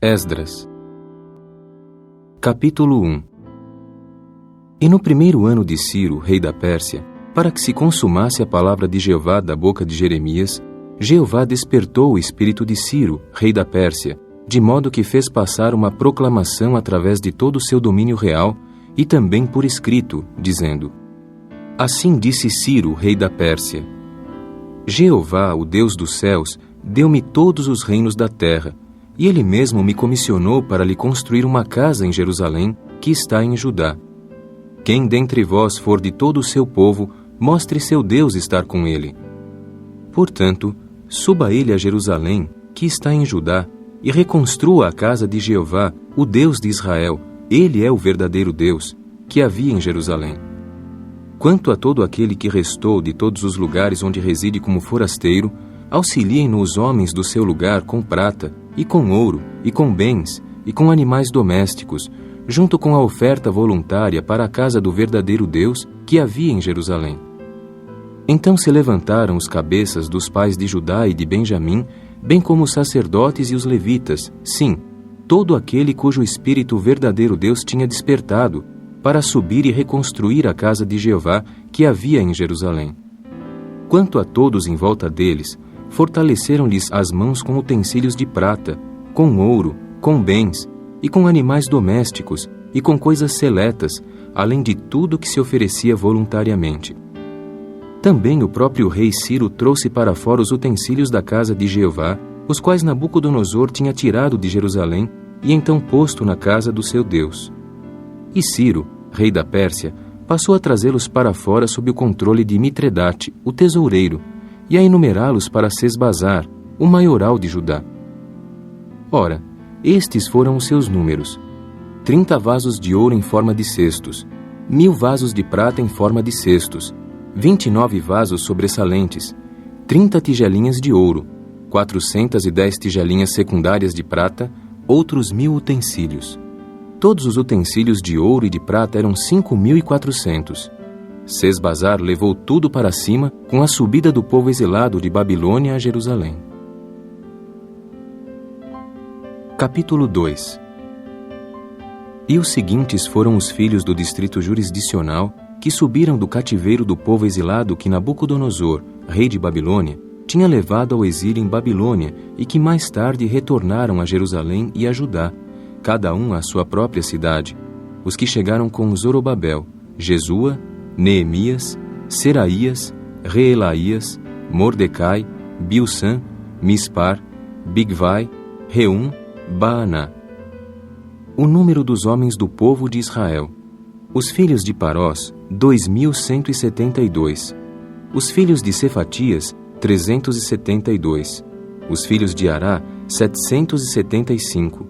Esdras. Capítulo 1. E no primeiro ano de Ciro, rei da Pérsia, para que se consumasse a palavra de Jeová da boca de Jeremias, Jeová despertou o espírito de Ciro, rei da Pérsia, de modo que fez passar uma proclamação através de todo o seu domínio real e também por escrito, dizendo: Assim disse Ciro, rei da Pérsia: Jeová, o Deus dos céus, deu-me todos os reinos da terra, e ele mesmo me comissionou para lhe construir uma casa em Jerusalém, que está em Judá. Quem dentre vós for de todo o seu povo, mostre seu Deus estar com ele. Portanto, suba ele a Jerusalém, que está em Judá, e reconstrua a casa de Jeová, o Deus de Israel. Ele é o verdadeiro Deus, que havia em Jerusalém. Quanto a todo aquele que restou de todos os lugares onde reside como forasteiro, auxiliem-no os homens do seu lugar com prata, e com ouro, e com bens, e com animais domésticos, junto com a oferta voluntária para a casa do verdadeiro Deus que havia em Jerusalém. Então se levantaram os cabeças dos pais de Judá e de Benjamim, bem como os sacerdotes e os levitas, sim, todo aquele cujo espírito o verdadeiro Deus tinha despertado, para subir e reconstruir a casa de Jeová que havia em Jerusalém. Quanto a todos em volta deles, fortaleceram-lhes as mãos com utensílios de prata, com ouro, com bens, e com animais domésticos, e com coisas seletas, além de tudo que se oferecia voluntariamente. Também o próprio rei Ciro trouxe para fora os utensílios da casa de Jeová, os quais Nabucodonosor tinha tirado de Jerusalém, e então posto na casa do seu Deus. E Ciro, rei da Pérsia, passou a trazê-los para fora sob o controle de Mitredate, o tesoureiro, e a enumerá-los para Sesbazar, o maioral de Judá. Ora, estes foram os seus números: 30 vasos de ouro em forma de cestos, 1000 vasos de prata em forma de cestos, 29 vasos sobressalentes, 30 tigelinhas de ouro, 410 tigelinhas secundárias de prata, outros 1000 utensílios. Todos os utensílios de ouro e de prata eram 5.400. Sesbazar levou tudo para cima com a subida do povo exilado de Babilônia a Jerusalém. Capítulo 2. E os seguintes foram os filhos do distrito jurisdicional que subiram do cativeiro do povo exilado que Nabucodonosor, rei de Babilônia, tinha levado ao exílio em Babilônia e que mais tarde retornaram a Jerusalém e a Judá, cada um à sua própria cidade, os que chegaram com Zorobabel, Jesua, Neemias, Seraías, Reelaías, Mordecai, Bilsã, Mispar, Bigvai, Reum, Baaná. O número dos homens do povo de Israel: os filhos de Parós, 2.172. Os filhos de Cefatias, 372. Os filhos de Ará, 775.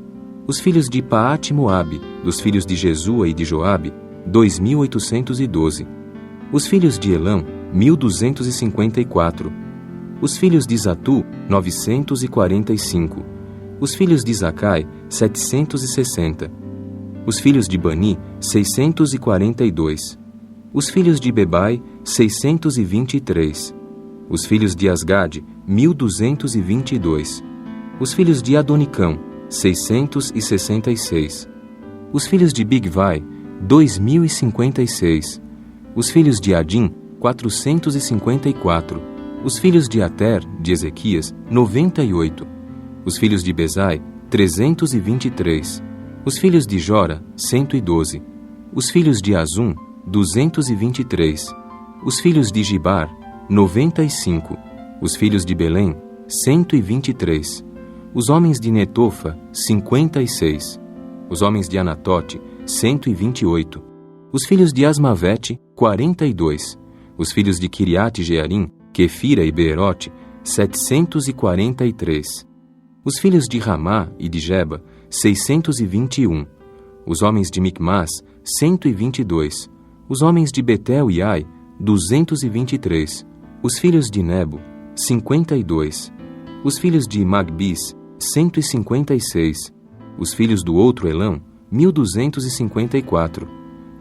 Os filhos de Paate-Moabe, dos filhos de Jesua e de Joabe, 2.812. Os filhos de Elão, 1.254. Os filhos de Zatu, 945. Os filhos de Zacai, 760. Os filhos de Bani, 642. Os filhos de Bebai, 623. Os filhos de Asgade, 1.222. Os filhos de Adonicão, 666. Os filhos de Bigvai, 2.056. Os filhos de Adim, 454. Os filhos de Ater, de Ezequias, 98. Os filhos de Bezai, 323. Os filhos de Jora, 112. Os filhos de Azum, 223. Os filhos de Gibar, 95. Os filhos de Belém, 123. Os homens de Netofa, 56. Os homens de Anatote, 128. Os filhos de Asmavete, 42. Os filhos de Kiriate-Jearim, Quefira e Beerote, 743. Os filhos de Ramá e de Geba, 621. Os homens de Micmas, 122. Os homens de Betel e Ai, 223. Os filhos de Nebo, 52. Os filhos de Magbis, 156. Os filhos do outro Elão, 1.254.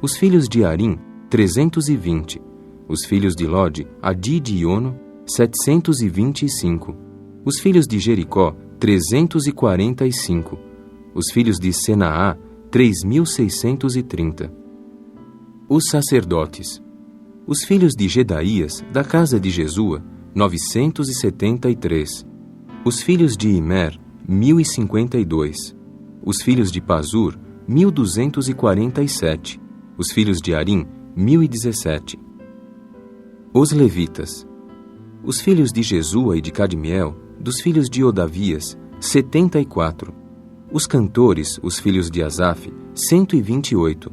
Os filhos de Arim, 320. Os filhos de Lode, Adide e Ono, 725. Os filhos de Jericó, 345. Os filhos de Senaá, 3.630. Os sacerdotes. Os filhos de Gedaías, da casa de Jesua, 973. Os filhos de Imer, 1.052. Os filhos de Pazur, 1.247. Os filhos de Arim, 1.017. Os levitas. Os filhos de Jesua e de Cadmiel, dos filhos de Odavias, 74. Os cantores, os filhos de Asaf, 128.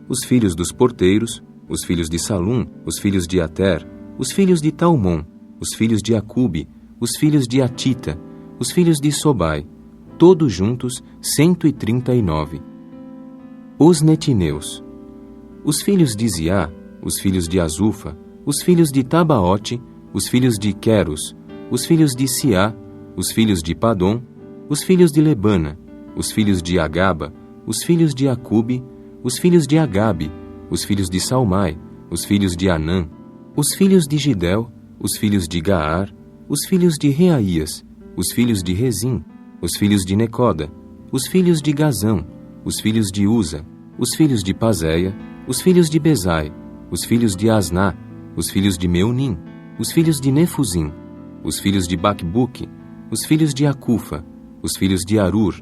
Os filhos dos porteiros, os filhos de Salum, os filhos de Ater, os filhos de Talmon, os filhos de Acube, os filhos de Atita, os filhos de Sobai, todos juntos 139. Os netineus. Os filhos de Ziá, os filhos de Azufa, os filhos de Tabaote, os filhos de Queros, os filhos de Siá, os filhos de Padom, os filhos de Lebana, os filhos de Agaba, os filhos de Acube, os filhos de Agabe, os filhos de Salmai, os filhos de Anã, os filhos de Gidel, os filhos de Gaar, os filhos de Reaías, os filhos de Rezim, os filhos de Necoda, os filhos de Gazão, os filhos de Uza, os filhos de Pazéia, os filhos de Bezai, os filhos de Asná, os filhos de Meunim, os filhos de Nefuzim, os filhos de Bacbuque, os filhos de Acufa, os filhos de Arur,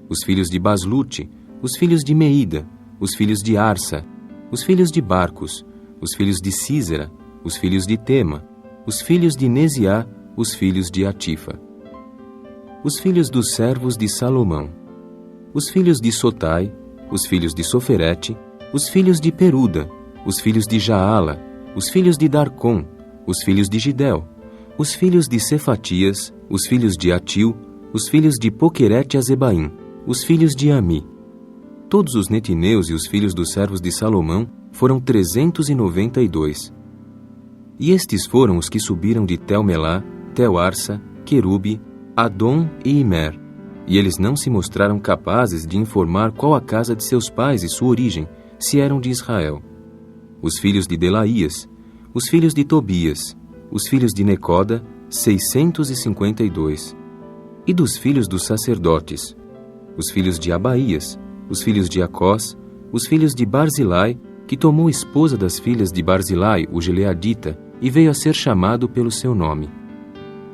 os filhos de Baslute, os filhos de Meida, os filhos de Arsa, os filhos de Barcos, os filhos de Císera, os filhos de Tema, os filhos de Neziá, os filhos de Atifa. Os filhos dos servos de Salomão. Os filhos de Sotai, os filhos de Soferete, os filhos de Peruda, os filhos de Jaala, os filhos de Darcom, os filhos de Gidel, os filhos de Cefatias, os filhos de Atil, os filhos de Poquerete-Azebaim, os filhos de Ami. Todos os netineus e os filhos dos servos de Salomão foram 392. E estes foram os que subiram de Tel-Melá, Tel-Arsa, Querube, Adom e Imer, e eles não se mostraram capazes de informar qual a casa de seus pais e sua origem, se eram de Israel. Os filhos de Delaías, os filhos de Tobias, os filhos de Necoda, 652. E dos filhos dos sacerdotes, os filhos de Abaías, os filhos de Acós, os filhos de Barzilai, que tomou esposa das filhas de Barzilai, o gileadita, e veio a ser chamado pelo seu nome.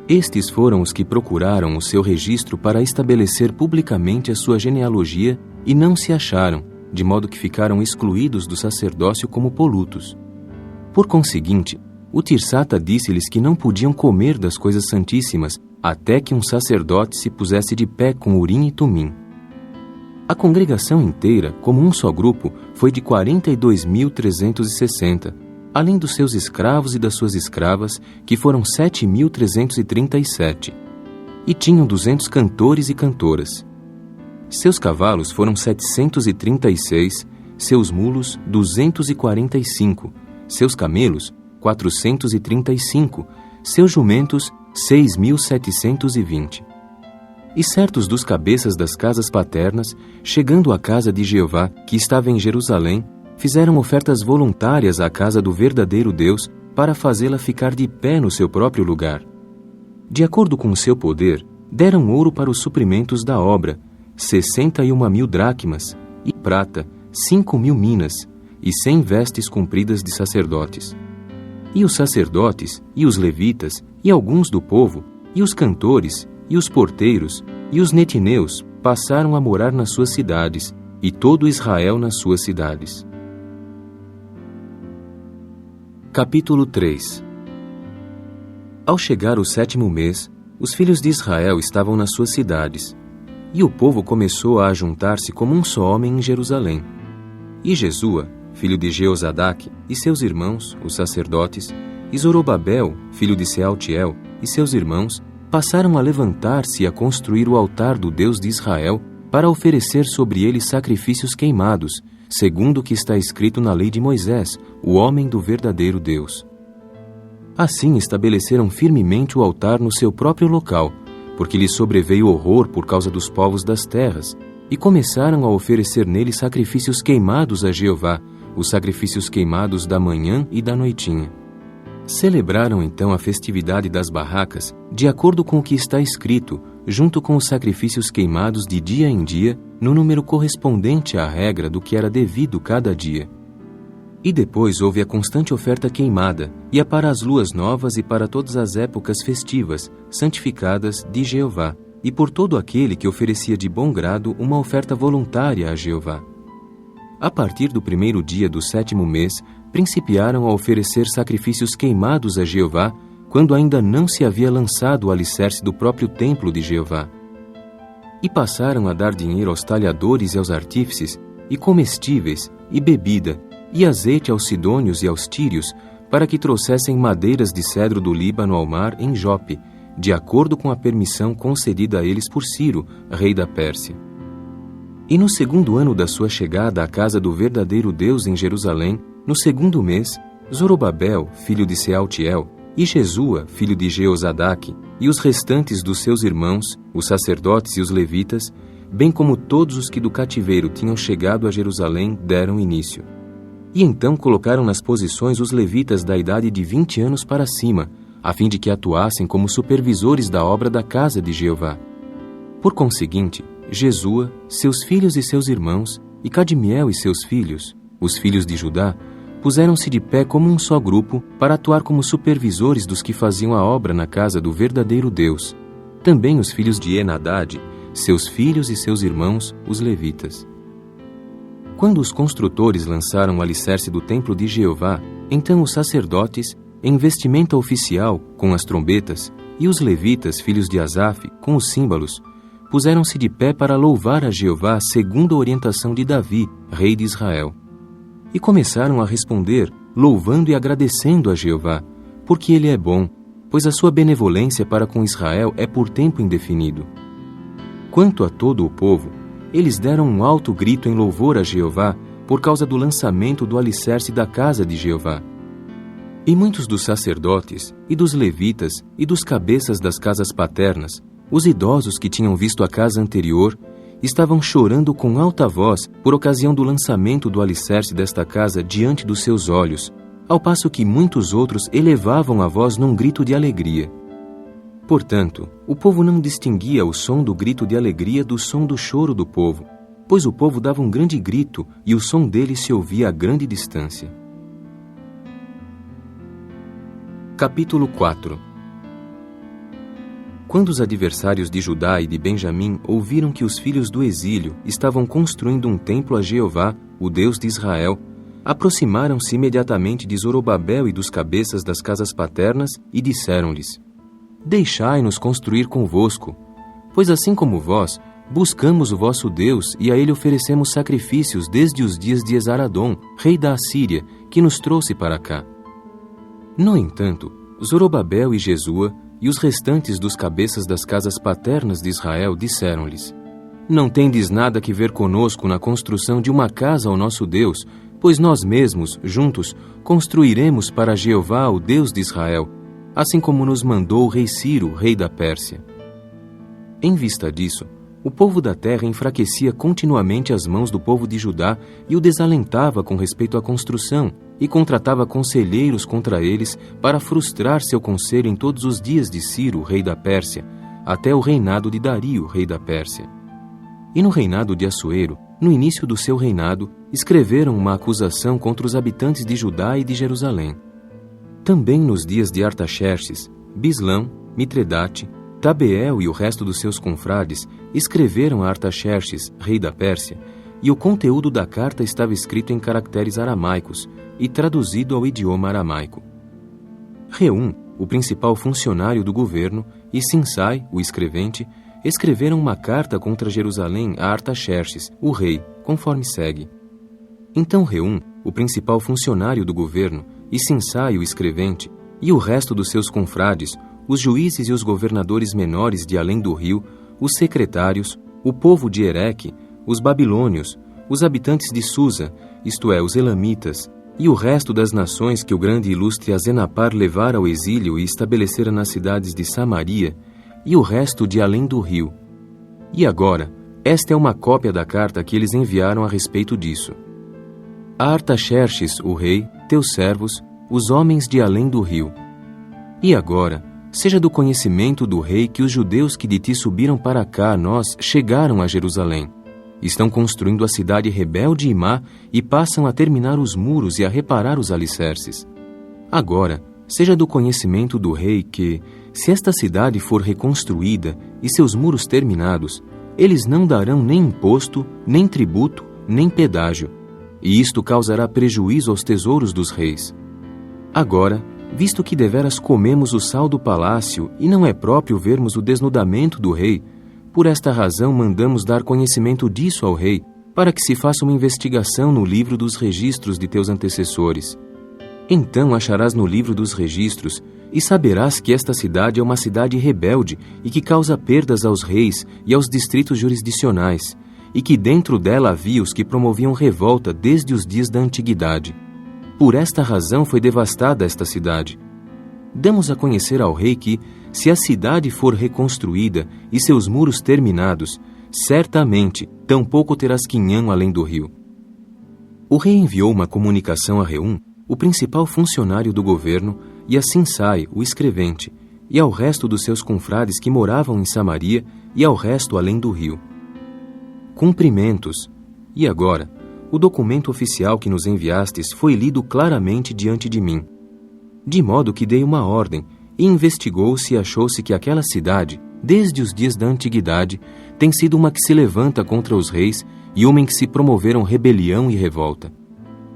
Estes foram os que procuraram o seu registro para estabelecer publicamente a sua genealogia e não se acharam, de modo que ficaram excluídos do sacerdócio como polutos. Por conseguinte, o Tirsata disse-lhes que não podiam comer das coisas santíssimas até que um sacerdote se pusesse de pé com Urim e Tumim. A congregação inteira, como um só grupo, foi de 42.360, além dos seus escravos e das suas escravas, que foram 7.337, e tinham 200 cantores e cantoras. Seus cavalos foram 736, seus mulos 245, seus camelos 435, seus jumentos 6.720. E certos dos cabeças das casas paternas, chegando à casa de Jeová, que estava em Jerusalém, fizeram ofertas voluntárias à casa do verdadeiro Deus para fazê-la ficar de pé no seu próprio lugar. De acordo com o seu poder, deram ouro para os suprimentos da obra, 61.000 dracmas, e prata, 5.000 minas, e 100 vestes compridas de sacerdotes. E os sacerdotes, e os levitas, e alguns do povo, e os cantores, e os porteiros, e os netineus passaram a morar nas suas cidades, e todo Israel nas suas cidades. Capítulo 3. Ao chegar o 7º mês, os filhos de Israel estavam nas suas cidades, e o povo começou a ajuntar-se como um só homem em Jerusalém. E Jesua, filho de Jeozadaque, e seus irmãos, os sacerdotes, e Zorobabel, filho de Sealtiel, e seus irmãos, passaram a levantar-se e a construir o altar do Deus de Israel para oferecer sobre ele sacrifícios queimados, segundo o que está escrito na lei de Moisés, o homem do verdadeiro Deus. Assim estabeleceram firmemente o altar no seu próprio local, porque lhes sobreveio horror por causa dos povos das terras, e começaram a oferecer nele sacrifícios queimados a Jeová, os sacrifícios queimados da manhã e da noitinha. Celebraram então a festividade das barracas, de acordo com o que está escrito, junto com os sacrifícios queimados de dia em dia, no número correspondente à regra do que era devido cada dia. E depois houve a constante oferta queimada, e a para as luas novas e para todas as épocas festivas, santificadas de Jeová, e por todo aquele que oferecia de bom grado uma oferta voluntária a Jeová. A partir do 1º dia do 7º mês, principiaram a oferecer sacrifícios queimados a Jeová, quando ainda não se havia lançado o alicerce do próprio templo de Jeová. E passaram a dar dinheiro aos talhadores e aos artífices, e comestíveis, e bebida, e azeite aos sidônios e aos tírios, para que trouxessem madeiras de cedro do Líbano ao mar em Jope, de acordo com a permissão concedida a eles por Ciro, rei da Pérsia. E no 2º ano da sua chegada à casa do verdadeiro Deus em Jerusalém, no 2º mês, Zorobabel, filho de Sealtiel, e Jesua, filho de Jeozadaque, e os restantes dos seus irmãos, os sacerdotes e os levitas, bem como todos os que do cativeiro tinham chegado a Jerusalém, deram início. E então colocaram nas posições os levitas da idade de 20 anos para cima, a fim de que atuassem como supervisores da obra da casa de Jeová. Por conseguinte, Jesua, seus filhos e seus irmãos, e Cadmiel e seus filhos, os filhos de Judá, puseram-se de pé como um só grupo para atuar como supervisores dos que faziam a obra na casa do verdadeiro Deus. Também os filhos de Enadade, seus filhos e seus irmãos, os levitas. Quando os construtores lançaram o alicerce do templo de Jeová, então os sacerdotes, em vestimenta oficial, com as trombetas, e os levitas, filhos de Asaf, com os símbolos, puseram-se de pé para louvar a Jeová segundo a orientação de Davi, rei de Israel. E começaram a responder, louvando e agradecendo a Jeová, porque ele é bom, pois a sua benevolência para com Israel é por tempo indefinido. Quanto a todo o povo, eles deram um alto grito em louvor a Jeová por causa do lançamento do alicerce da casa de Jeová. E muitos dos sacerdotes, e dos levitas, e dos cabeças das casas paternas, os idosos que tinham visto a casa anterior, estavam chorando com alta voz por ocasião do lançamento do alicerce desta casa diante dos seus olhos, ao passo que muitos outros elevavam a voz num grito de alegria. Portanto, o povo não distinguia o som do grito de alegria do som do choro do povo, pois o povo dava um grande grito e o som dele se ouvia a grande distância. Capítulo 4. Quando os adversários de Judá e de Benjamim ouviram que os filhos do exílio estavam construindo um templo a Jeová, o Deus de Israel, aproximaram-se imediatamente de Zorobabel e dos cabeças das casas paternas e disseram-lhes: Deixai-nos construir convosco, pois assim como vós, buscamos o vosso Deus e a ele oferecemos sacrifícios desde os dias de Esaradom, rei da Assíria, que nos trouxe para cá. No entanto, Zorobabel e Jesua e os restantes dos cabeças das casas paternas de Israel disseram-lhes: Não tendes nada que ver conosco na construção de uma casa ao nosso Deus, pois nós mesmos, juntos, construiremos para Jeová, o Deus de Israel, assim como nos mandou o rei Ciro, rei da Pérsia. Em vista disso, o povo da terra enfraquecia continuamente as mãos do povo de Judá e o desalentava com respeito à construção, e contratava conselheiros contra eles para frustrar seu conselho em todos os dias de Ciro, rei da Pérsia, até o reinado de Dario, rei da Pérsia. E no reinado de Assuero, no início do seu reinado, escreveram uma acusação contra os habitantes de Judá e de Jerusalém. Também nos dias de Artaxerxes, Bislão, Mitredate, Tabeel e o resto dos seus confrades escreveram a Artaxerxes, rei da Pérsia, e o conteúdo da carta estava escrito em caracteres aramaicos e traduzido ao idioma aramaico. Reum, o principal funcionário do governo, e Sinsai, o escrevente, escreveram uma carta contra Jerusalém a Artaxerxes, o rei, conforme segue. Então Reum, o principal funcionário do governo, e Sinsai, o escrevente, e o resto dos seus confrades, os juízes e os governadores menores de além do rio, os secretários, o povo de Ereque, os babilônios, os habitantes de Susa, isto é, os elamitas, e o resto das nações que o grande e ilustre Azenapar levara ao exílio e estabelecera nas cidades de Samaria, e o resto de além do rio. E agora, esta é uma cópia da carta que eles enviaram a respeito disso. A Artaxerxes, o rei, teus servos, os homens de além do rio. E agora, seja do conhecimento do rei que os judeus que de ti subiram para cá, nós, chegaram a Jerusalém. Estão construindo a cidade rebelde e má e passam a terminar os muros e a reparar os alicerces. Agora, seja do conhecimento do rei que, se esta cidade for reconstruída e seus muros terminados, eles não darão nem imposto, nem tributo, nem pedágio, e isto causará prejuízo aos tesouros dos reis. Agora, visto que deveras comemos o sal do palácio e não é próprio vermos o desnudamento do rei, por esta razão mandamos dar conhecimento disso ao rei, para que se faça uma investigação no livro dos registros de teus antecessores. Então acharás no livro dos registros, e saberás que esta cidade é uma cidade rebelde e que causa perdas aos reis e aos distritos jurisdicionais, e que dentro dela havia os que promoviam revolta desde os dias da antiguidade. Por esta razão foi devastada esta cidade. Damos a conhecer ao rei que, se a cidade for reconstruída e seus muros terminados, certamente tampouco terás quinhão além do rio. O rei enviou uma comunicação a Reum, o principal funcionário do governo, e a Sinsai, o escrevente, e ao resto dos seus confrades que moravam em Samaria e ao resto além do rio. Cumprimentos. E agora, o documento oficial que nos enviastes foi lido claramente diante de mim. De modo que dei uma ordem, e investigou-se e achou-se que aquela cidade, desde os dias da antiguidade, tem sido uma que se levanta contra os reis e uma em que se promoveram rebelião e revolta.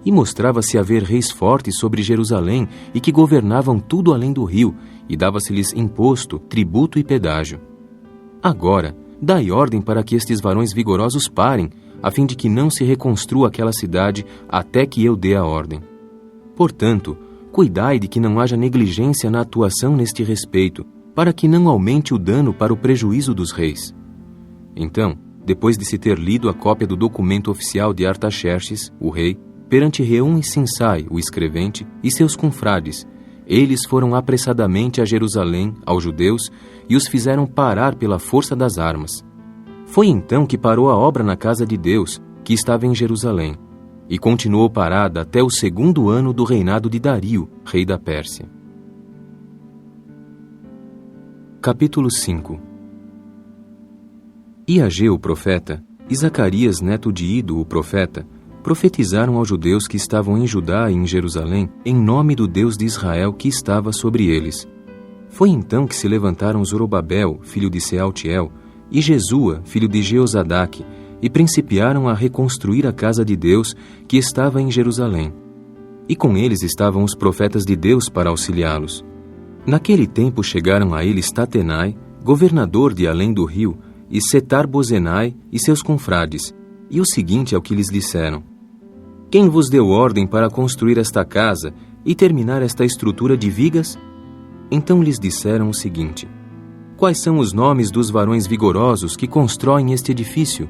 E mostrava-se haver reis fortes sobre Jerusalém e que governavam tudo além do rio, e dava-se-lhes imposto, tributo e pedágio. Agora, dai ordem para que estes varões vigorosos parem, a fim de que não se reconstrua aquela cidade até que eu dê a ordem. Portanto, cuidai de que não haja negligência na atuação neste respeito, para que não aumente o dano para o prejuízo dos reis. Então, depois de se ter lido a cópia do documento oficial de Artaxerxes, o rei, perante Reum e Sinsai, o escrevente, e seus confrades, eles foram apressadamente a Jerusalém, aos judeus, e os fizeram parar pela força das armas. Foi então que parou a obra na casa de Deus, que estava em Jerusalém, e continuou parada até o 2º ano do reinado de Dario, rei da Pérsia. Capítulo 5. E Ageu, o profeta, e Zacarias, neto de Ido, o profeta, profetizaram aos judeus que estavam em Judá e em Jerusalém, em nome do Deus de Israel que estava sobre eles. Foi então que se levantaram Zorobabel, filho de Sealtiel, e Jesua, filho de Jeozadaque, e principiaram a reconstruir a casa de Deus que estava em Jerusalém. E com eles estavam os profetas de Deus para auxiliá-los. Naquele tempo chegaram a eles Tatenai, governador de além do rio, e Setar-Bozenai e seus confrades, e o seguinte é o que lhes disseram: Quem vos deu ordem para construir esta casa e terminar esta estrutura de vigas? Então lhes disseram o seguinte: Quais são os nomes dos varões vigorosos que constroem este edifício?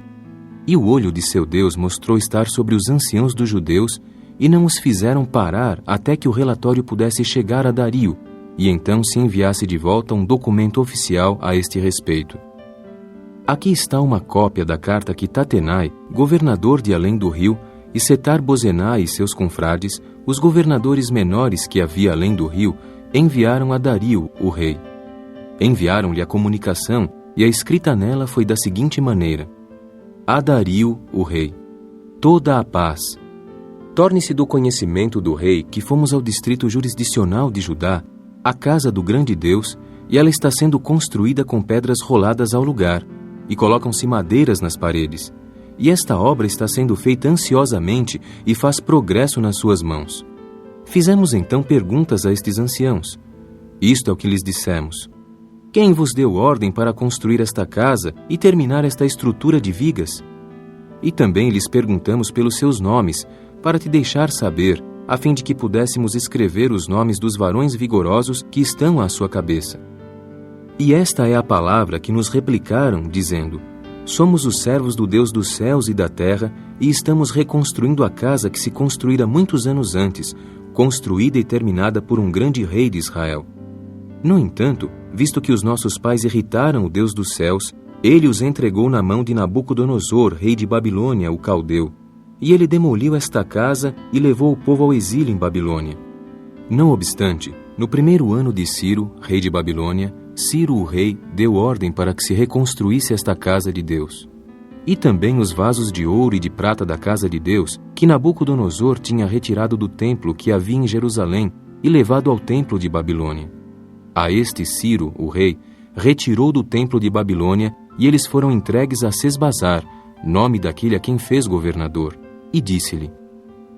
E o olho de seu Deus mostrou estar sobre os anciãos dos judeus, e não os fizeram parar até que o relatório pudesse chegar a Dario, e então se enviasse de volta um documento oficial a este respeito. Aqui está uma cópia da carta que Tatenai, governador de além do rio, e Setar-Bozenai e seus confrades, os governadores menores que havia além do rio, enviaram a Dario, o rei. Enviaram-lhe a comunicação, e a escrita nela foi da seguinte maneira: A Dario, o rei, toda a paz. Torne-se do conhecimento do rei que fomos ao distrito jurisdicional de Judá, a casa do grande Deus, e ela está sendo construída com pedras roladas ao lugar, e colocam-se madeiras nas paredes. E esta obra está sendo feita ansiosamente e faz progresso nas suas mãos. Fizemos então perguntas a estes anciãos. Isto é o que lhes dissemos: Quem vos deu ordem para construir esta casa e terminar esta estrutura de vigas? E também lhes perguntamos pelos seus nomes, para te deixar saber, a fim de que pudéssemos escrever os nomes dos varões vigorosos que estão à sua cabeça. E esta é a palavra que nos replicaram, dizendo: Somos os servos do Deus dos céus e da terra, e estamos reconstruindo a casa que se construíra muitos anos antes, construída e terminada por um grande rei de Israel. No entanto, visto que os nossos pais irritaram o Deus dos céus, ele os entregou na mão de Nabucodonosor, rei de Babilônia, o caldeu, e ele demoliu esta casa e levou o povo ao exílio em Babilônia. Não obstante, no primeiro ano de Ciro, rei de Babilônia, Ciro o rei deu ordem para que se reconstruísse esta casa de Deus. E também os vasos de ouro e de prata da casa de Deus, que Nabucodonosor tinha retirado do templo que havia em Jerusalém e levado ao templo de Babilônia. A este Ciro, o rei, retirou do templo de Babilônia, e eles foram entregues a Sesbazar, nome daquele a quem fez governador, e disse-lhe: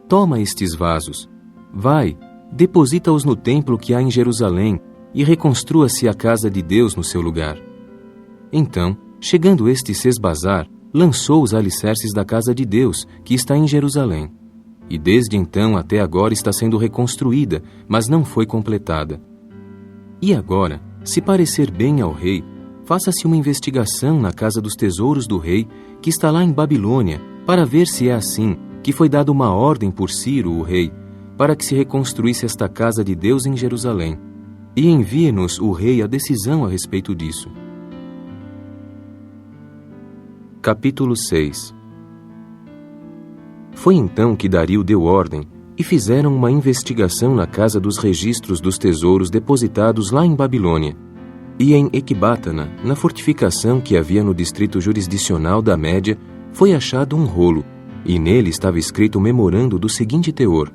Toma estes vasos, vai, deposita-os no templo que há em Jerusalém, e reconstrua-se a casa de Deus no seu lugar. Então, chegando este Sesbazar, lançou os alicerces da casa de Deus, que está em Jerusalém. E desde então até agora está sendo reconstruída, mas não foi completada. E agora, se parecer bem ao rei, faça-se uma investigação na casa dos tesouros do rei, que está lá em Babilônia, para ver se é assim, que foi dada uma ordem por Ciro, o rei, para que se reconstruísse esta casa de Deus em Jerusalém. E envie-nos o rei a decisão a respeito disso. Capítulo 6. Foi então que Dario deu ordem, e fizeram uma investigação na casa dos registros dos tesouros depositados lá em Babilônia, e em Ecbátana, na fortificação que havia no distrito jurisdicional da Média, foi achado um rolo, e nele estava escrito um memorando do seguinte teor: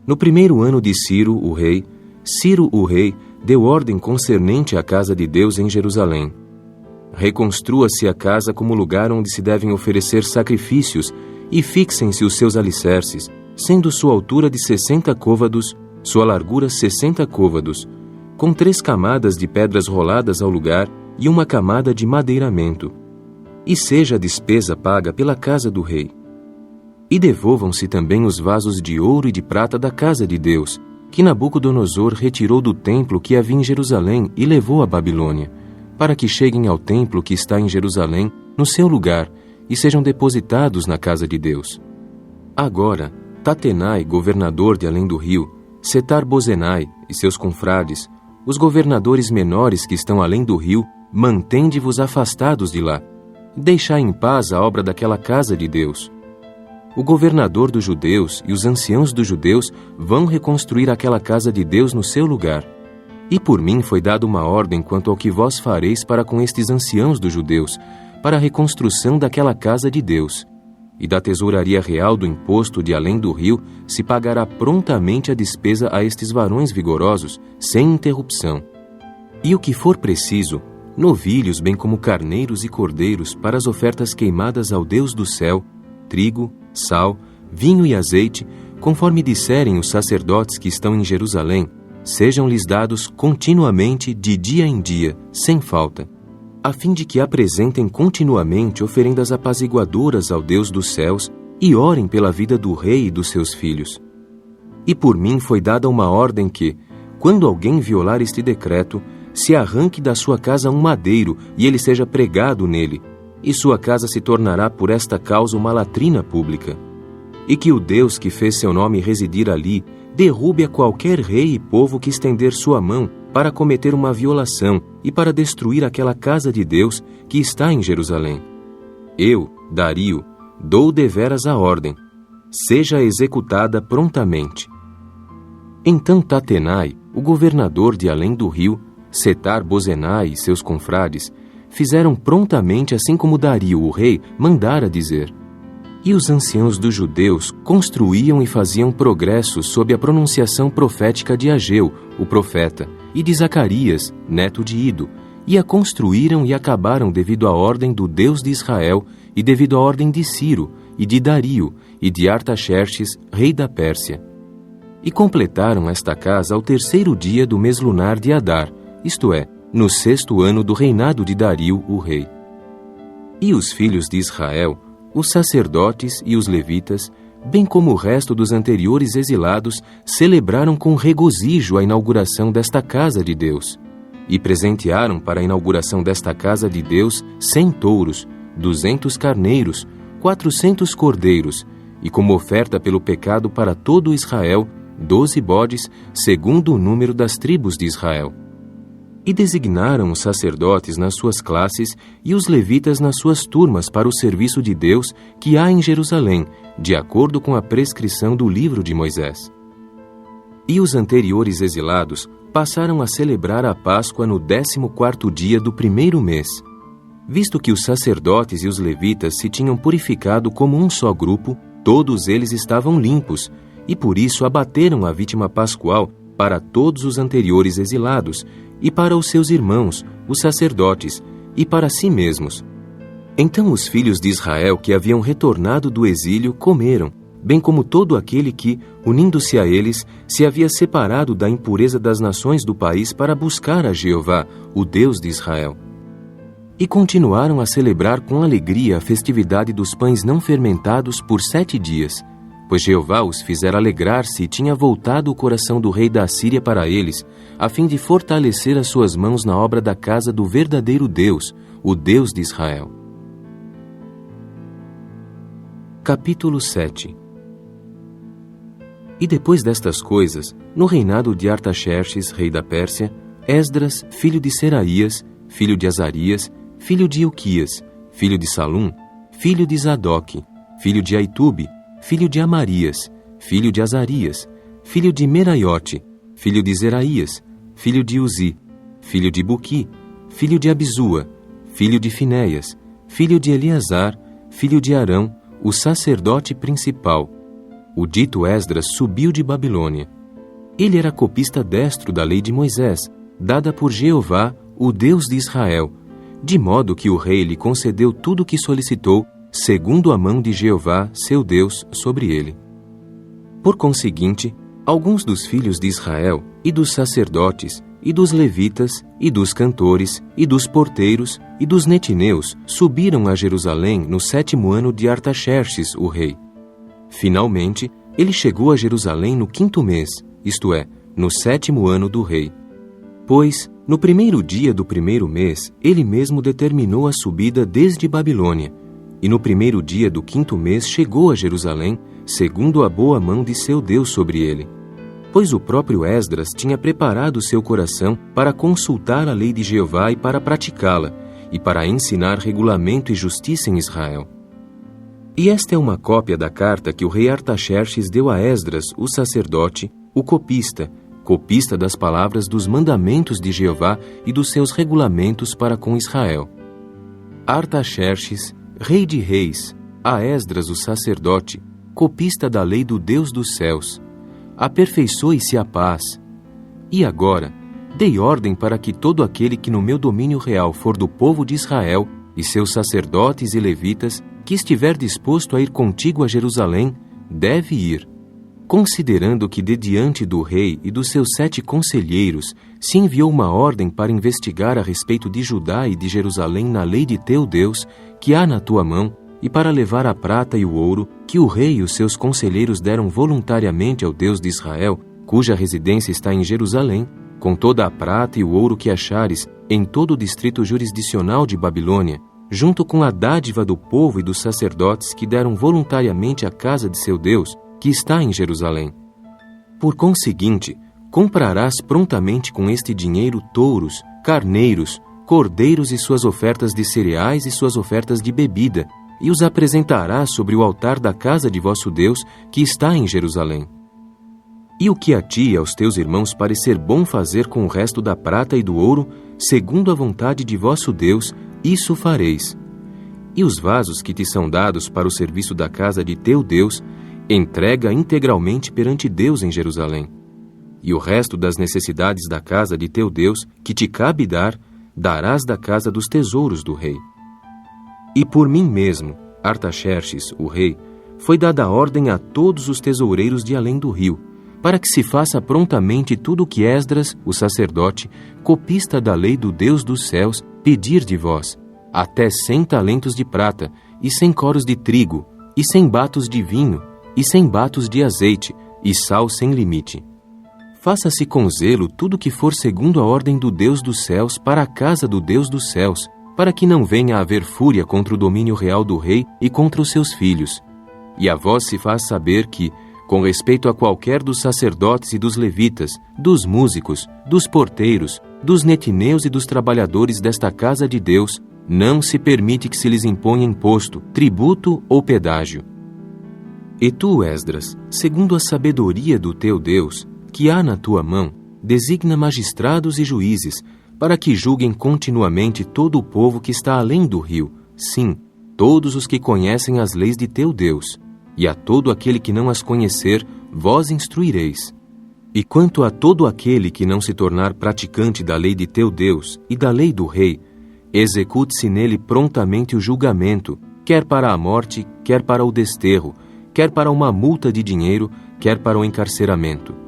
No primeiro ano de Ciro, o rei, Ciro, o rei, deu ordem concernente à casa de Deus em Jerusalém. Reconstrua-se a casa como lugar onde se devem oferecer sacrifícios, e fixem-se os seus alicerces, sendo sua altura de 60 côvados, sua largura 60 côvados, com 3 camadas de pedras roladas ao lugar e uma camada de madeiramento. E seja a despesa paga pela casa do rei. E devolvam-se também os vasos de ouro e de prata da casa de Deus, que Nabucodonosor retirou do templo que havia em Jerusalém e levou a Babilônia, para que cheguem ao templo que está em Jerusalém, no seu lugar, e sejam depositados na casa de Deus. Agora, Tatenai, governador de além do rio, Setar-Bozenai e seus confrades, os governadores menores que estão além do rio, mantende-vos afastados de lá. Deixai em paz a obra daquela casa de Deus. O governador dos judeus e os anciãos dos judeus vão reconstruir aquela casa de Deus no seu lugar. E por mim foi dada uma ordem quanto ao que vós fareis para com estes anciãos dos judeus, para a reconstrução daquela casa de Deus. E da tesouraria real do imposto de além do rio se pagará prontamente a despesa a estes varões vigorosos, sem interrupção. E o que for preciso, novilhos bem como carneiros e cordeiros para as ofertas queimadas ao Deus do céu, trigo, sal, vinho e azeite, conforme disserem os sacerdotes que estão em Jerusalém, sejam-lhes dados continuamente de dia em dia, sem falta, a fim de que apresentem continuamente oferendas apaziguadoras ao Deus dos céus e orem pela vida do rei e dos seus filhos. E por mim foi dada uma ordem que, quando alguém violar este decreto, se arranque da sua casa um madeiro e ele seja pregado nele, e sua casa se tornará por esta causa uma latrina pública. E que o Deus que fez seu nome residir ali derrube a qualquer rei e povo que estender sua mão para cometer uma violação e para destruir aquela casa de Deus que está em Jerusalém. Eu, Dario, dou deveras a ordem, seja executada prontamente. Então Tatenai, o governador de além do rio, Setar-Bozenai e seus confrades, fizeram prontamente assim como Dario, o rei, mandara dizer. E os anciãos dos judeus construíam e faziam progressos sob a pronunciação profética de Ageu, o profeta, e de Zacarias, neto de Ido, e a construíram e acabaram devido à ordem do Deus de Israel e devido à ordem de Ciro, e de Dario, e de Artaxerxes, rei da Pérsia. E completaram esta casa ao 3º dia do mês lunar de Adar, isto é, no 6º ano do reinado de Dario, o rei. E os filhos de Israel, os sacerdotes e os levitas, bem como o resto dos anteriores exilados, celebraram com regozijo a inauguração desta casa de Deus. E presentearam para a inauguração desta casa de Deus 100 touros, 200 carneiros, 400 cordeiros, e como oferta pelo pecado para todo Israel, 12 bodes, segundo o número das tribos de Israel. E designaram os sacerdotes nas suas classes e os levitas nas suas turmas para o serviço de Deus que há em Jerusalém, de acordo com a prescrição do livro de Moisés. E os anteriores exilados passaram a celebrar a Páscoa no 14º dia do primeiro mês. Visto que os sacerdotes e os levitas se tinham purificado como um só grupo, todos eles estavam limpos, e por isso abateram a vítima pascual para todos os anteriores exilados, e para os seus irmãos, os sacerdotes, e para si mesmos. Então os filhos de Israel que haviam retornado do exílio comeram, bem como todo aquele que, unindo-se a eles, se havia separado da impureza das nações do país para buscar a Jeová, o Deus de Israel. E continuaram a celebrar com alegria a festividade dos pães não fermentados por 7 dias, pois Jeová os fizera alegrar-se e tinha voltado o coração do rei da Assíria para eles, a fim de fortalecer as suas mãos na obra da casa do verdadeiro Deus, o Deus de Israel. Capítulo 7. E depois destas coisas, no reinado de Artaxerxes, rei da Pérsia, Esdras, filho de Seraías, filho de Azarias, filho de Ilquias, filho de Salum, filho de Zadoque, filho de Aitube, filho de Amarias, filho de Azarias, filho de Meraiote, filho de Zeraías, filho de Uzi, filho de Buqui, filho de Abisua, filho de Finéias, filho de Eleazar, filho de Arão, o sacerdote principal. O dito Esdras subiu de Babilônia. Ele era copista destro da lei de Moisés, dada por Jeová, o Deus de Israel, de modo que o rei lhe concedeu tudo o que solicitou, segundo a mão de Jeová, seu Deus, sobre ele. Por conseguinte, alguns dos filhos de Israel, e dos sacerdotes, e dos levitas, e dos cantores, e dos porteiros, e dos netineus, subiram a Jerusalém no 7º ano de Artaxerxes, o rei. Finalmente, ele chegou a Jerusalém no 5º mês, isto é, no 7º ano do rei. Pois, no primeiro dia do primeiro mês, ele mesmo determinou a subida desde Babilônia, e no primeiro dia do 5º mês chegou a Jerusalém, segundo a boa mão de seu Deus sobre ele. Pois o próprio Esdras tinha preparado seu coração para consultar a lei de Jeová e para praticá-la, e para ensinar regulamento e justiça em Israel. E esta é uma cópia da carta que o rei Artaxerxes deu a Esdras, o sacerdote, o copista das palavras dos mandamentos de Jeová e dos seus regulamentos para com Israel. Artaxerxes, rei de reis, a Esdras, o sacerdote, copista da lei do Deus dos céus, aperfeiçoe-se a paz. E agora, dei ordem para que todo aquele que no meu domínio real for do povo de Israel, e seus sacerdotes e levitas, que estiver disposto a ir contigo a Jerusalém, deve ir, considerando que de diante do rei e dos seus 7 conselheiros se enviou uma ordem para investigar a respeito de Judá e de Jerusalém na lei de teu Deus, que há na tua mão, e para levar a prata e o ouro, que o rei e os seus conselheiros deram voluntariamente ao Deus de Israel, cuja residência está em Jerusalém, com toda a prata e o ouro que achares em todo o distrito jurisdicional de Babilônia, junto com a dádiva do povo e dos sacerdotes que deram voluntariamente à casa de seu Deus, que está em Jerusalém. Por conseguinte, comprarás prontamente com este dinheiro touros, carneiros, cordeiros e suas ofertas de cereais e suas ofertas de bebida, e os apresentarás sobre o altar da casa de vosso Deus, que está em Jerusalém. E o que a ti e aos teus irmãos parecer bom fazer com o resto da prata e do ouro, segundo a vontade de vosso Deus, isso fareis. E os vasos que te são dados para o serviço da casa de teu Deus, entrega integralmente perante Deus em Jerusalém. E o resto das necessidades da casa de teu Deus, que te cabe dar, darás da casa dos tesouros do rei. E por mim mesmo, Artaxerxes, o rei, foi dada a ordem a todos os tesoureiros de além do rio, para que se faça prontamente tudo o que Esdras, o sacerdote, copista da lei do Deus dos céus, pedir de vós, até 100 talentos de prata, e 100 coros de trigo, e 100 batos de vinho, e 100 batos de azeite, e sal sem limite. Faça-se com zelo tudo o que for segundo a ordem do Deus dos céus para a casa do Deus dos céus, para que não venha a haver fúria contra o domínio real do rei e contra os seus filhos. E a vós se faz saber que, com respeito a qualquer dos sacerdotes e dos levitas, dos músicos, dos porteiros, dos netineus e dos trabalhadores desta casa de Deus, não se permite que se lhes imponha imposto, tributo ou pedágio. E tu, Esdras, segundo a sabedoria do teu Deus, que há na tua mão, designa magistrados e juízes, para que julguem continuamente todo o povo que está além do rio, sim, todos os que conhecem as leis de teu Deus. E a todo aquele que não as conhecer, vós instruireis. E quanto a todo aquele que não se tornar praticante da lei de teu Deus e da lei do rei, execute-se nele prontamente o julgamento, quer para a morte, quer para o desterro, quer para uma multa de dinheiro, quer para o encarceramento.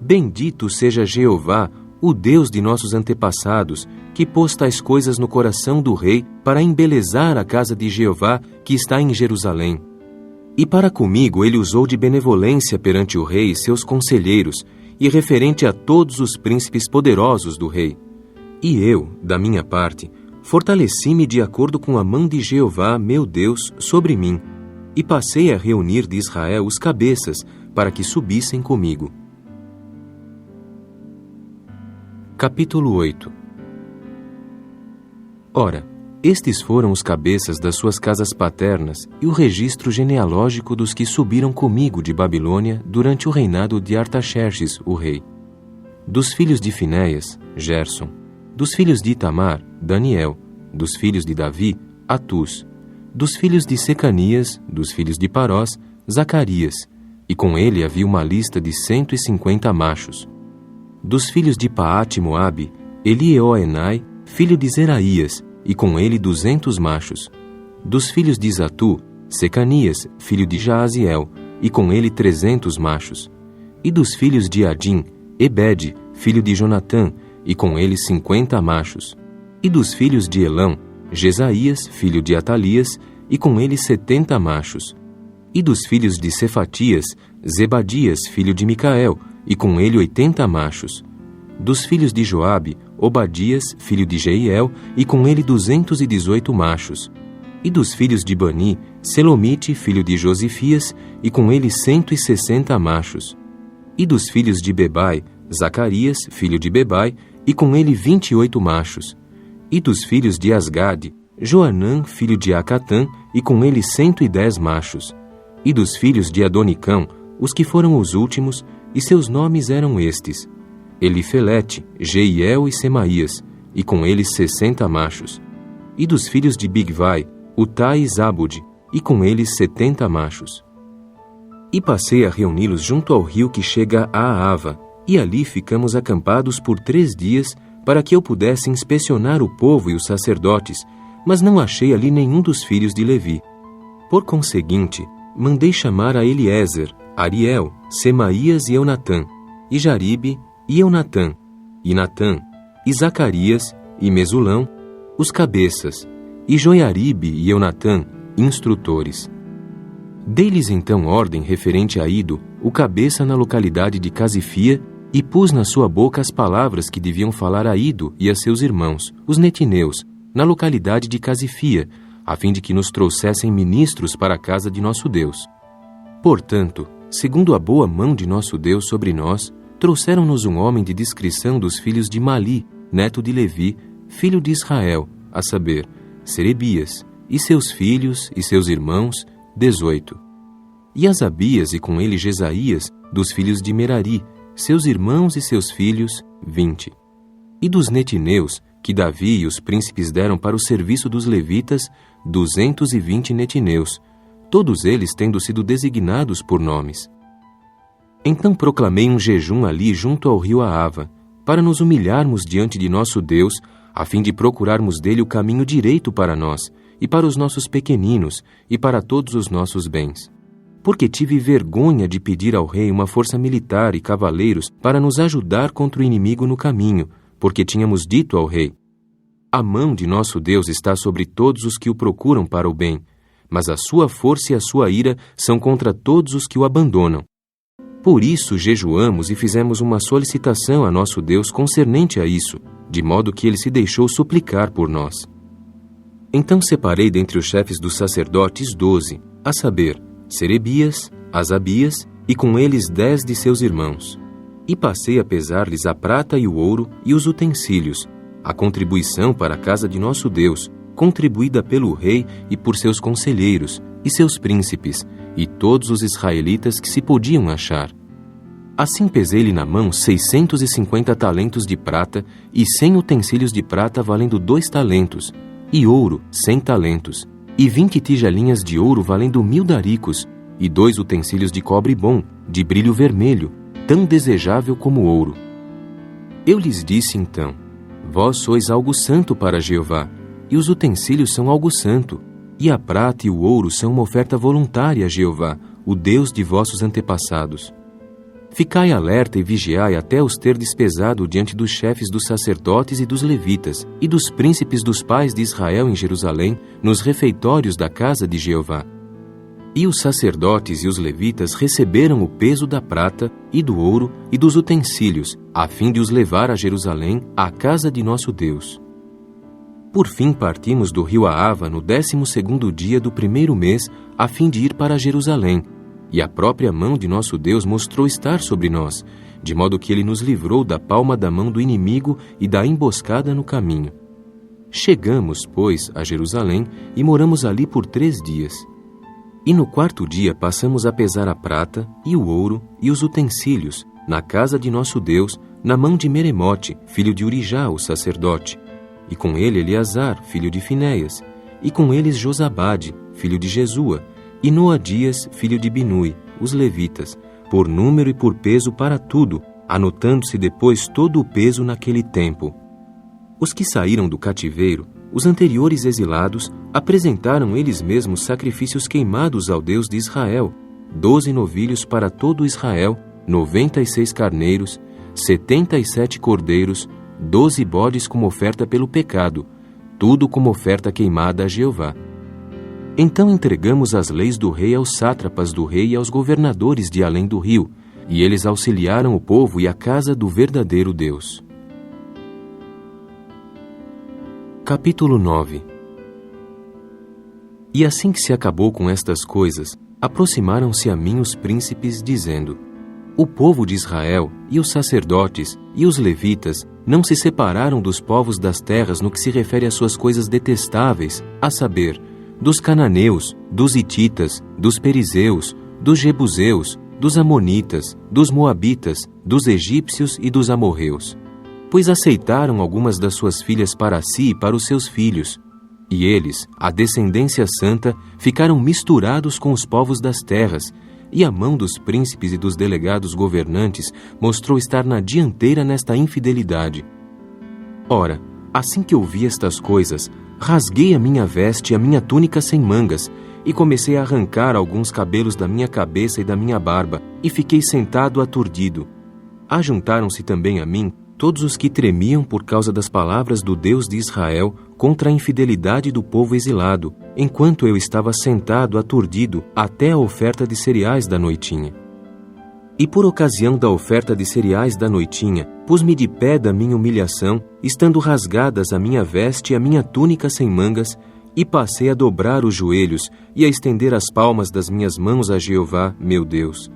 Bendito seja Jeová, o Deus de nossos antepassados, que pôs tais coisas no coração do rei para embelezar a casa de Jeová que está em Jerusalém. E para comigo ele usou de benevolência perante o rei e seus conselheiros, e referente a todos os príncipes poderosos do rei. E eu, da minha parte, fortaleci-me de acordo com a mão de Jeová, meu Deus, sobre mim, e passei a reunir de Israel os cabeças, para que subissem comigo. Capítulo 8. Ora, estes foram os cabeças das suas casas paternas e o registro genealógico dos que subiram comigo de Babilônia durante o reinado de Artaxerxes, o rei. Dos filhos de Finéias, Gerson. Dos filhos de Itamar, Daniel. Dos filhos de Davi, Atus. Dos filhos de Secanias, dos filhos de Parós, Zacarias. E com ele havia uma lista de 150 machos. Dos filhos de Paate-Moabe, Elieoenai, filho de Zeraías, e com ele 200 machos. Dos filhos de Zatu, Secanias, filho de Jaaziel, e com ele 300 machos. E dos filhos de Adim, Ebede, filho de Jonatã, e com ele 50 machos. E dos filhos de Elão, Jesaías, filho de Atalias, e com ele 70 machos. E dos filhos de Cefatias, Zebadias, filho de Micael, e com ele 80 machos. Dos filhos de Joabe, Obadias, filho de Jeiel, e com ele 218 machos. E dos filhos de Bani, Selomite, filho de Josifias, e com ele 160 machos. E dos filhos de Bebai, Zacarias, filho de Bebai, e com ele 28 machos. E dos filhos de Asgade, Joanã, filho de Acatã, e com ele 110 machos. E dos filhos de Adonicão, os que foram os últimos, e seus nomes eram estes: Elifelete, Jeiel e Semaías, e com eles 60 machos. E dos filhos de Bigvai, Utai e Zabud, e com eles 70 machos. E passei a reuni-los junto ao rio que chega a Ava, e ali ficamos acampados por 3 dias, para que eu pudesse inspecionar o povo e os sacerdotes, mas não achei ali nenhum dos filhos de Levi. Por conseguinte, mandei chamar a Eliezer, Ariel, Semaías e Eunatã, e Jaribe, e Eunatã, e Natã, e Zacarias, e Mesulão, os cabeças, e Joiaribe e Eunatã, instrutores. Dei-lhes então ordem referente a Ido, o cabeça na localidade de Casifia, e pus na sua boca as palavras que deviam falar a Ido e a seus irmãos, os netineus, na localidade de Casifia, a fim de que nos trouxessem ministros para a casa de nosso Deus. Portanto, segundo a boa mão de nosso Deus sobre nós, trouxeram-nos um homem de discrição dos filhos de Mali, neto de Levi, filho de Israel, a saber, Serebias, e seus filhos e seus irmãos, 18. E Asabias, e com ele Jesaías, dos filhos de Merari, seus irmãos e seus filhos, 20. E dos netineus, que Davi e os príncipes deram para o serviço dos levitas, 220 netineus, todos eles tendo sido designados por nomes. Então proclamei um jejum ali junto ao rio Ahava, para nos humilharmos diante de nosso Deus, a fim de procurarmos dele o caminho direito para nós, e para os nossos pequeninos, e para todos os nossos bens. Porque tive vergonha de pedir ao rei uma força militar e cavaleiros para nos ajudar contra o inimigo no caminho, porque tínhamos dito ao rei: a mão de nosso Deus está sobre todos os que o procuram para o bem, mas a sua força e a sua ira são contra todos os que o abandonam. Por isso jejuamos e fizemos uma solicitação a nosso Deus concernente a isso, de modo que ele se deixou suplicar por nós. Então separei dentre os chefes dos sacerdotes 12, a saber, Serebias, Asabias, e com eles 10 de seus irmãos. E passei a pesar-lhes a prata e o ouro e os utensílios, a contribuição para a casa de nosso Deus, contribuída pelo rei e por seus conselheiros, e seus príncipes, e todos os israelitas que se podiam achar. Assim pesei-lhe na mão 650 talentos de prata, e 100 utensílios de prata valendo 2 talentos, e ouro 100 talentos, e 20 tigelinhas de ouro valendo 1000 daricos, e 2 utensílios de cobre bom, de brilho vermelho, tão desejável como ouro. Eu lhes disse então: Vós sois algo santo para Jeová, e os utensílios são algo santo, e a prata e o ouro são uma oferta voluntária a Jeová, o Deus de vossos antepassados. Ficai alerta e vigiai até os terdes pesado diante dos chefes dos sacerdotes e dos levitas, e dos príncipes dos pais de Israel em Jerusalém, nos refeitórios da casa de Jeová. E os sacerdotes e os levitas receberam o peso da prata e do ouro e dos utensílios, a fim de os levar a Jerusalém, à casa de nosso Deus. Por fim partimos do rio Ahava no 12º dia do 1º mês, a fim de ir para Jerusalém, e a própria mão de nosso Deus mostrou estar sobre nós, de modo que ele nos livrou da palma da mão do inimigo e da emboscada no caminho. Chegamos, pois, a Jerusalém e moramos ali por 3 dias. E no 4º dia passamos a pesar a prata, e o ouro, e os utensílios, na casa de nosso Deus, na mão de Meremote, filho de Urijá, o sacerdote, e com ele Eleazar, filho de Finéias, e com eles Josabade, filho de Jesua, e Noadias, filho de Binui, os levitas, por número e por peso para tudo, anotando-se depois todo o peso naquele tempo. Os que saíram do cativeiro, os anteriores exilados, apresentaram eles mesmos sacrifícios queimados ao Deus de Israel, 12 novilhos para todo Israel, 96 carneiros, 77 cordeiros, 12 bodes como oferta pelo pecado, tudo como oferta queimada a Jeová. Então entregamos as leis do rei aos sátrapas do rei e aos governadores de além do rio, e eles auxiliaram o povo e a casa do verdadeiro Deus. Capítulo 9. E assim que se acabou com estas coisas, aproximaram-se a mim os príncipes, dizendo: O povo de Israel, e os sacerdotes, e os levitas, não se separaram dos povos das terras no que se refere às suas coisas detestáveis, a saber, dos cananeus, dos hititas, dos perizeus, dos jebuseus, dos amonitas, dos moabitas, dos egípcios e dos amorreus. Pois aceitaram algumas das suas filhas para si e para os seus filhos. E eles, a descendência santa, ficaram misturados com os povos das terras, e a mão dos príncipes e dos delegados governantes mostrou estar na dianteira nesta infidelidade. Ora, assim que ouvi estas coisas, rasguei a minha veste e a minha túnica sem mangas, e comecei a arrancar alguns cabelos da minha cabeça e da minha barba, e fiquei sentado aturdido. Ajuntaram-se também a mim todos os que tremiam por causa das palavras do Deus de Israel contra a infidelidade do povo exilado, enquanto eu estava sentado aturdido até a oferta de cereais da noitinha. E por ocasião da oferta de cereais da noitinha, pus-me de pé da minha humilhação, estando rasgadas a minha veste e a minha túnica sem mangas, e passei a dobrar os joelhos e a estender as palmas das minhas mãos a Jeová, meu Deus.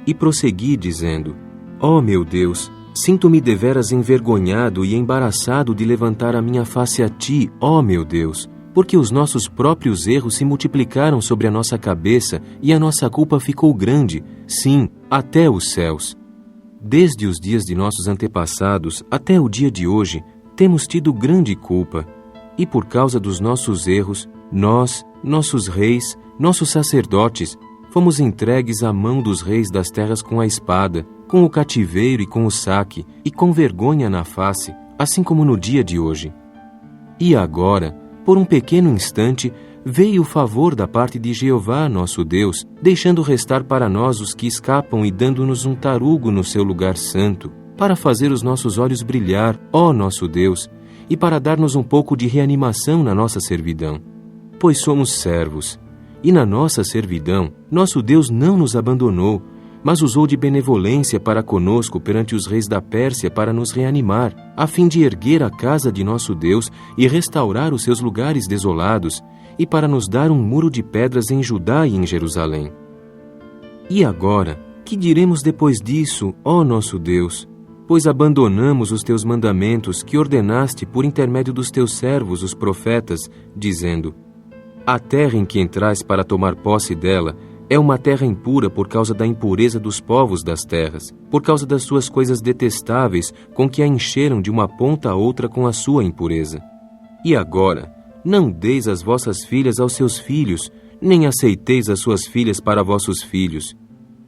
E prossegui, dizendo: Ó meu Deus, sinto-me deveras envergonhado e embaraçado de levantar a minha face a Ti, ó meu Deus, porque os nossos próprios erros se multiplicaram sobre a nossa cabeça e a nossa culpa ficou grande, sim, até os céus. Desde os dias de nossos antepassados até o dia de hoje, temos tido grande culpa, e por causa dos nossos erros, nós, nossos reis, nossos sacerdotes, fomos entregues à mão dos reis das terras com a espada, com o cativeiro e com o saque, e com vergonha na face, assim como no dia de hoje. E agora, por um pequeno instante, veio o favor da parte de Jeová, nosso Deus, deixando restar para nós os que escapam e dando-nos um tarugo no seu lugar santo, para fazer os nossos olhos brilhar, ó nosso Deus, e para dar-nos um pouco de reanimação na nossa servidão. Pois somos servos, e na nossa servidão, nosso Deus não nos abandonou, mas usou de benevolência para conosco perante os reis da Pérsia para nos reanimar, a fim de erguer a casa de nosso Deus e restaurar os seus lugares desolados, e para nos dar um muro de pedras em Judá e em Jerusalém. E agora, que diremos depois disso, ó nosso Deus? Pois abandonamos os teus mandamentos que ordenaste por intermédio dos teus servos, os profetas, dizendo: A terra em que entrais para tomar posse dela, É uma terra impura por causa da impureza dos povos das terras, por causa das suas coisas detestáveis, com que a encheram de uma ponta a outra com a sua impureza. E agora, não deis as vossas filhas aos seus filhos, nem aceiteis as suas filhas para vossos filhos.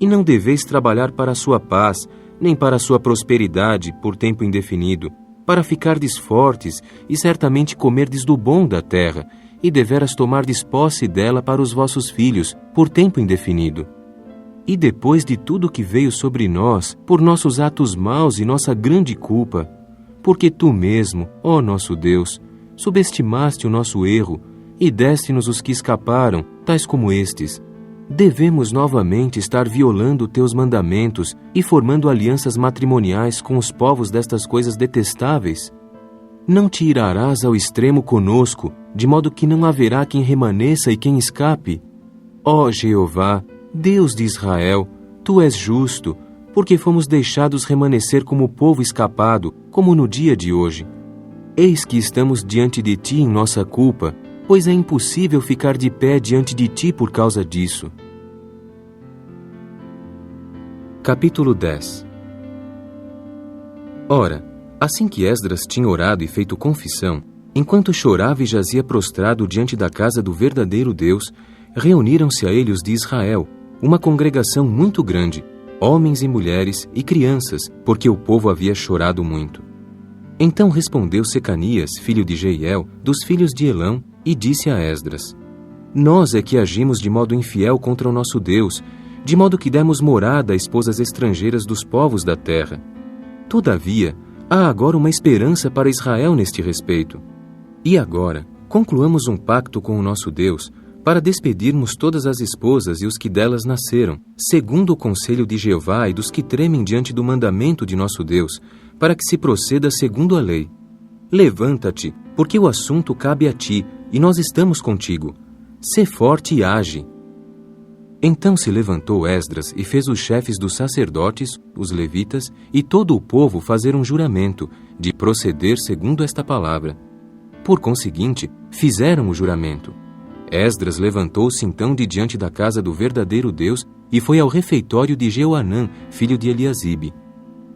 E não deveis trabalhar para a sua paz, nem para a sua prosperidade por tempo indefinido, para ficardes fortes e certamente comerdes do bom da terra, e deveras tomardes posse dela para os vossos filhos, por tempo indefinido. E depois de tudo que veio sobre nós, por nossos atos maus e nossa grande culpa, porque tu mesmo, ó nosso Deus, subestimaste o nosso erro, e deste-nos os que escaparam, tais como estes, devemos novamente estar violando teus mandamentos e formando alianças matrimoniais com os povos destas coisas detestáveis? Não te irarás ao extremo conosco, de modo que não haverá quem remaneça e quem escape? Ó Jeová, Deus de Israel, tu és justo, porque fomos deixados remanescer como povo escapado, como no dia de hoje. Eis que estamos diante de ti em nossa culpa, pois é impossível ficar de pé diante de ti por causa disso. Capítulo 10. Ora, assim que Esdras tinha orado e feito confissão, enquanto chorava e jazia prostrado diante da casa do verdadeiro Deus, reuniram-se a ele os de Israel, uma congregação muito grande, homens e mulheres e crianças, porque o povo havia chorado muito. Então respondeu Secanias, filho de Jeiel, dos filhos de Elão, e disse a Esdras: Nós é que agimos de modo infiel contra o nosso Deus, de modo que demos morada a esposas estrangeiras dos povos da terra. Todavia, há agora uma esperança para Israel neste respeito. E agora, concluamos um pacto com o nosso Deus, para despedirmos todas as esposas e os que delas nasceram, segundo o conselho de Jeová e dos que tremem diante do mandamento de nosso Deus, para que se proceda segundo a lei. Levanta-te, porque o assunto cabe a ti, e nós estamos contigo. Sê forte e age. Então se levantou Esdras e fez os chefes dos sacerdotes, os levitas, e todo o povo fazer um juramento, de proceder segundo esta palavra. Por conseguinte, fizeram o juramento. Esdras levantou-se então de diante da casa do verdadeiro Deus e foi ao refeitório de Jeoanã, filho de Eliasibe.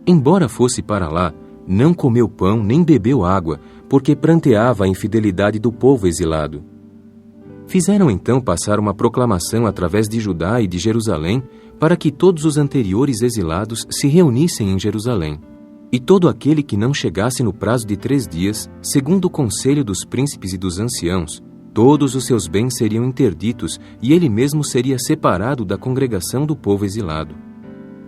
Embora fosse para lá, não comeu pão nem bebeu água, porque pranteava a infidelidade do povo exilado. Fizeram então passar uma proclamação através de Judá e de Jerusalém, para que todos os anteriores exilados se reunissem em Jerusalém. E todo aquele que não chegasse no prazo de 3 dias, segundo o conselho dos príncipes e dos anciãos, todos os seus bens seriam interditos e ele mesmo seria separado da congregação do povo exilado.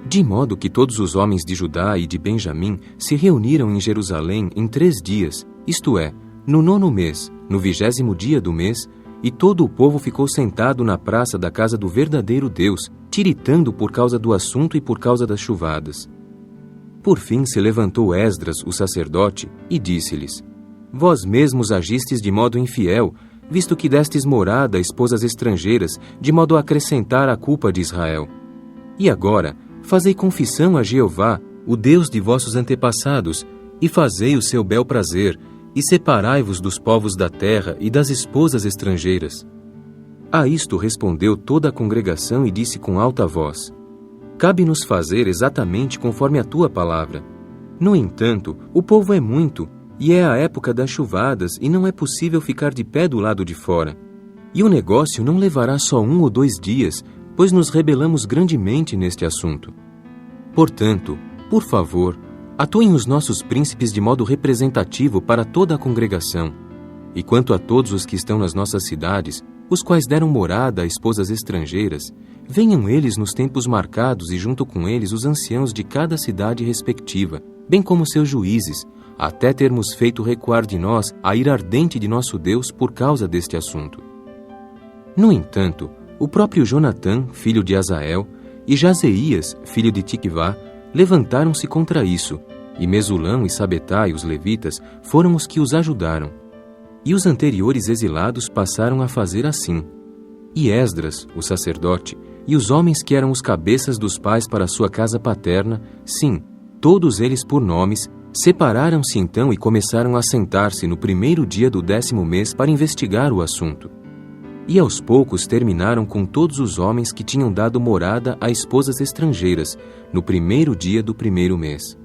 De modo que todos os homens de Judá e de Benjamim se reuniram em Jerusalém em 3 dias, isto é, no 9º mês, no 20º dia do mês, e todo o povo ficou sentado na praça da casa do verdadeiro Deus, tiritando por causa do assunto e por causa das chuvadas. Por fim se levantou Esdras, o sacerdote, e disse-lhes: Vós mesmos agistes de modo infiel, visto que destes morada a esposas estrangeiras, de modo a acrescentar a culpa de Israel. E agora, fazei confissão a Jeová, o Deus de vossos antepassados, e fazei o seu bel prazer, e separai-vos dos povos da terra e das esposas estrangeiras. A isto respondeu toda a congregação e disse com alta voz: Cabe-nos fazer exatamente conforme a tua palavra. No entanto, o povo é muito, e é a época das chuvadas, e não é possível ficar de pé do lado de fora. E o negócio não levará só 1 ou 2 dias, pois nos rebelamos grandemente neste assunto. Portanto, por favor, atuem os nossos príncipes de modo representativo para toda a congregação. E quanto a todos os que estão nas nossas cidades, os quais deram morada a esposas estrangeiras, venham eles nos tempos marcados e junto com eles os anciãos de cada cidade respectiva, bem como seus juízes, até termos feito recuar de nós a ira ardente de nosso Deus por causa deste assunto. No entanto, o próprio Jonatã, filho de Azael, e Jazeias, filho de Tiquivá, levantaram-se contra isso, e Mesulão e Sabetai, os levitas, foram os que os ajudaram. E os anteriores exilados passaram a fazer assim. E Esdras, o sacerdote, e os homens que eram os cabeças dos pais para sua casa paterna, sim, todos eles por nomes, separaram-se então e começaram a sentar-se no 1º dia do 10º mês para investigar o assunto. E aos poucos terminaram com todos os homens que tinham dado morada a esposas estrangeiras, no primeiro dia do primeiro mês.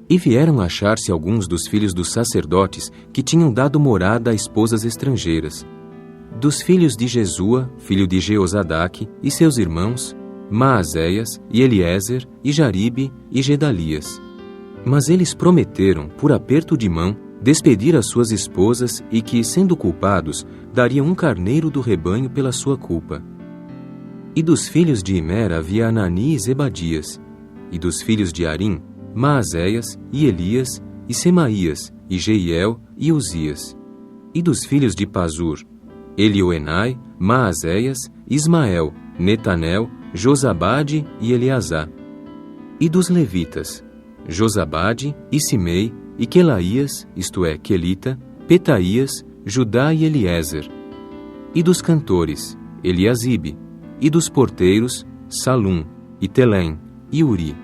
E vieram achar-se alguns dos filhos dos sacerdotes que tinham dado morada a esposas estrangeiras. Dos filhos de Jesua, filho de Jeozadaque, e seus irmãos, Maazéias, e Eliezer, e Jaribe, e Gedalias. Mas eles prometeram, por aperto de mão, despedir as suas esposas e que, sendo culpados, dariam um carneiro do rebanho pela sua culpa. E dos filhos de Imer havia Anani e Zebadias. E dos filhos de Arim, Maazéias, e Elias, e Semaías, e Jeiel, e Uzias. E dos filhos de Pazur, Elioenai, Maazéias, Ismael, Netanel, Josabade e Eleazar. E dos levitas, Josabade, e Simei, e Quelaías, isto é, Quelita, Petaías, Judá e Eliezer. E dos cantores, Eliasibe. E dos porteiros, Salum, e Telém, e Uri.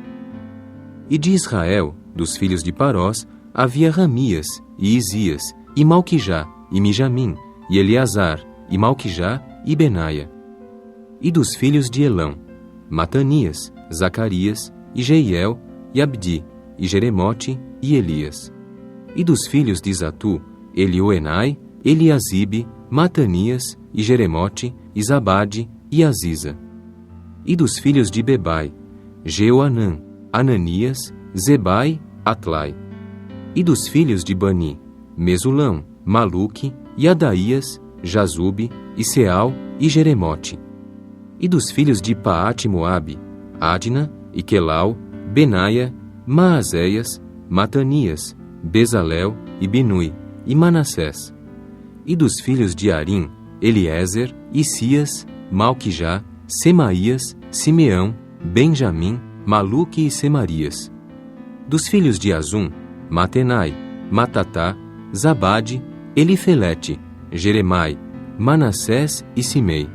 E de Israel, dos filhos de Parós, havia Ramias, e Isias, e Malquijá, e Mijamim, e Eleazar, e Malquijá, e Benaia. E dos filhos de Elão, Matanias, Zacarias, e Jeiel, e Abdi, e Jeremote, e Elias. E dos filhos de Zatu, Elioenai, Eliasibe, Matanias, e Jeremote, e Zabade, e Aziza. E dos filhos de Bebai, Jeoanã, Ananias, Zebai, Atlai. E dos filhos de Bani, Mesulão, Maluque, e Adaías, Jazube, e Seal, e Jeremote. E dos filhos de Paate-Moabe, Adna, e Quelau, Benaia, Maazéias, Matanias, Bezalel, e Binui, e Manassés. E dos filhos de Arim, Eliezer, Isias, Malquijá, Semaías, Simeão, Benjamim, Maluque e Semarias. Dos filhos de Azum, Matenai, Matatá, Zabade, Elifelete, Jeremai, Manassés e Simei.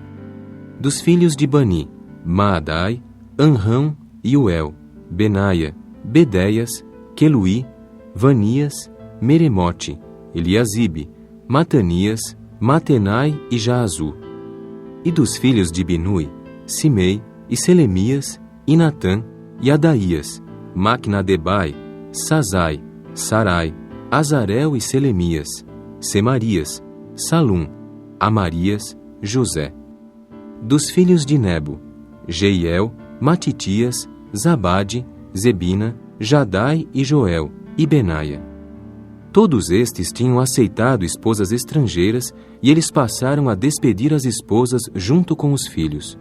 Dos filhos de Bani, Maadai, Anrão e Uel, Benaia, Bedeias, Queluí, Vanias, Meremote, Eliasibe, Matanias, Matenai e Jaazu. E dos filhos de Binui, Simei, e Selemias, e Natã, e Adaías, Macnadebai, Sazai, Sarai, Azarel e Selemias, Semarias, Salum, Amarias, José. Dos filhos de Nebo, Jeiel, Matitias, Zabade, Zebina, Jadai e Joel, e Benaia. Todos estes tinham aceitado esposas estrangeiras, e eles passaram a despedir as esposas junto com os filhos.